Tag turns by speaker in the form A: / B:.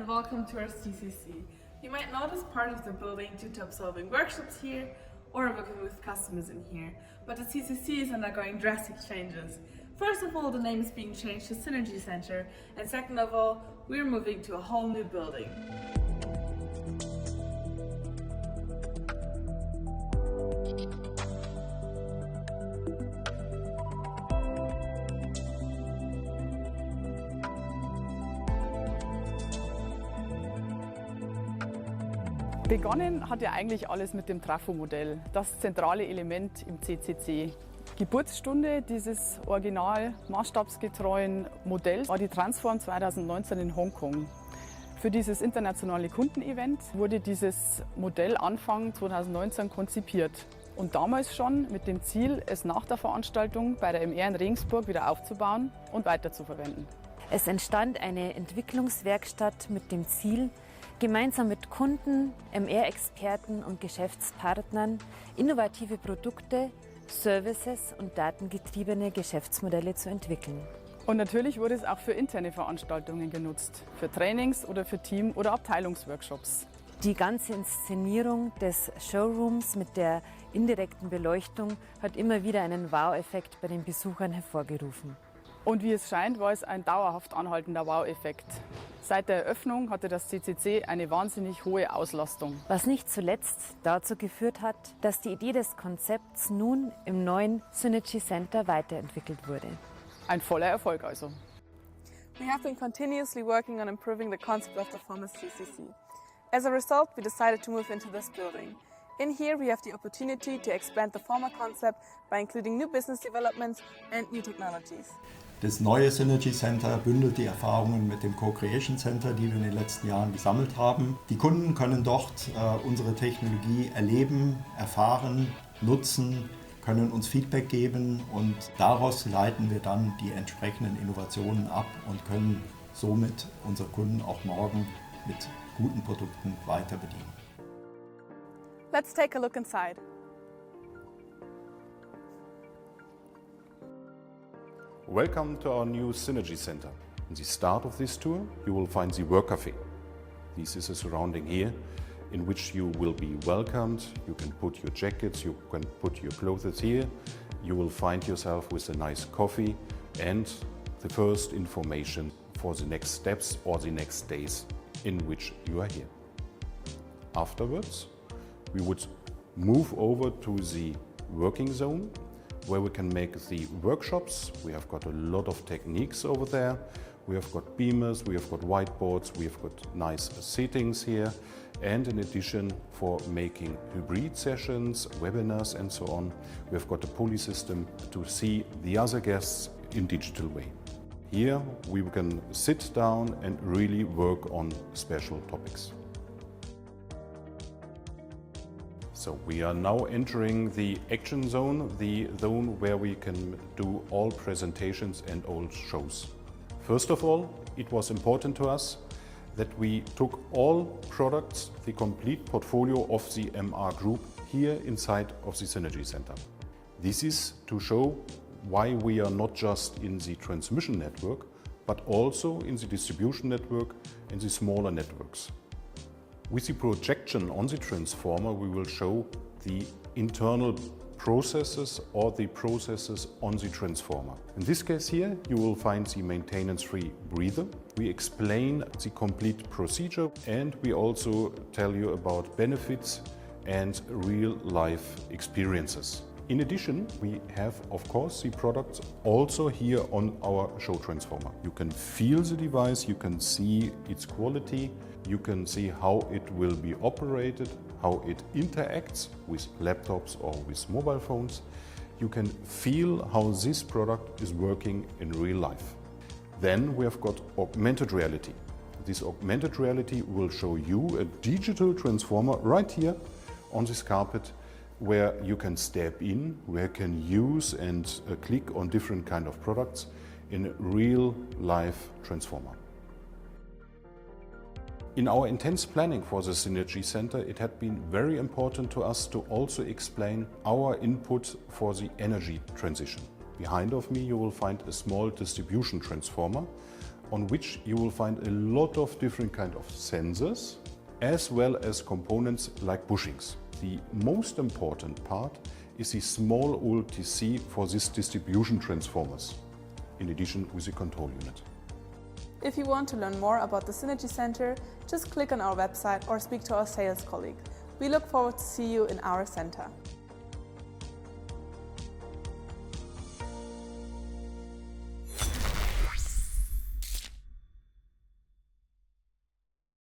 A: and welcome to our CCC. You might notice part of the building due to observing workshops here or working with customers in here, but the CCC is undergoing drastic changes. First of all, the name is being changed to Synergy Center, and second of all, we're moving to a whole new building.
B: Begonnen hat ja eigentlich alles mit dem Trafo-Modell, das zentrale Element im CCC. Geburtsstunde dieses original maßstabsgetreuen Modells war die Transform 2019 in Hongkong. Für dieses internationale Kundenevent wurde dieses Modell Anfang 2019 konzipiert und damals schon mit dem Ziel, es nach der Veranstaltung bei der MR in Regensburg wieder aufzubauen und weiterzuverwenden.
C: Es entstand eine Entwicklungswerkstatt mit dem Ziel, gemeinsam mit Kunden, MR-Experten und Geschäftspartnern innovative Produkte, Services und datengetriebene Geschäftsmodelle zu entwickeln.
B: Und natürlich wurde es auch für interne Veranstaltungen genutzt, für Trainings oder für Team- oder Abteilungsworkshops.
C: Die ganze Inszenierung des Showrooms mit der indirekten Beleuchtung hat immer wieder einen Wow-Effekt bei den Besuchern hervorgerufen.
B: Und wie es scheint, war es ein dauerhaft anhaltender Wow-Effekt. Seit der Eröffnung hatte das CCC eine wahnsinnig hohe Auslastung.
C: Was nicht zuletzt dazu geführt hat, dass die Idee des Konzepts nun im neuen Synergy Center weiterentwickelt wurde.
B: Ein voller Erfolg also.
A: We have been continuously working on improving the concept of the former CCC. As a result, we decided to move into this building. In here, we have the opportunity to expand the former concept by including new business developments and new technologies.
D: Das neue Synergy Center bündelt die Erfahrungen mit dem Co-Creation Center, die wir in den letzten Jahren gesammelt haben. Die Kunden können dort unsere Technologie erleben, erfahren, nutzen, können uns Feedback geben und daraus leiten wir dann die entsprechenden Innovationen ab und können somit unsere Kunden auch morgen mit guten Produkten weiter bedienen.
A: Let's take a look inside.
E: Welcome to our new Synergy Center. In the start of this tour, you will find the work cafe. This is a surrounding here in which you will be welcomed. You can put your jackets, you can put your clothes here. You will find yourself with a nice coffee and the first information for the next steps or the next days in which you are here. Afterwards, we would move over to the working zone where we can make the workshops. We have got a lot of techniques over there. We have got beamers, we have got whiteboards, we have got nice seatings here. And in addition, for making hybrid sessions, webinars and so on, we have got a pulley system to see the other guests in digital way. Here we can sit down and really work on special topics. So we are now entering the action zone, the zone where we can do all presentations and all shows. First of all, it was important to us that we took all products, the complete portfolio of the MR Group here inside of the Synergy Center. This is to show why we are not just in the transmission network, but also in the distribution network and the smaller networks. With the projection on the transformer, we will show the internal processes or the processes on the transformer. In this case here, you will find the maintenance-free breather. We explain the complete procedure and we also tell you about benefits and real-life experiences. In addition, we have, of course, the products also here on our show transformer. You can feel the device, you can see its quality, you can see how it will be operated, how it interacts with laptops or with mobile phones. You can feel how this product is working in real life. Then we have got augmented reality. This augmented reality will show you a digital transformer right here on this carpet where you can step in, where you can use and click on different kind of products in a real life transformer. In our intense planning for the Synergy Center, it had been very important to us to also explain our input for the energy transition. Behind of me you will find a small distribution transformer. on which you will find a lot of different kind of sensors as well as components like bushings. The most important part is the small OLTC for this distribution transformers, in addition with the control unit.
A: If you want to learn more about the Synergy Center, just click on our website or speak to our sales colleague. We look forward to see you in our center.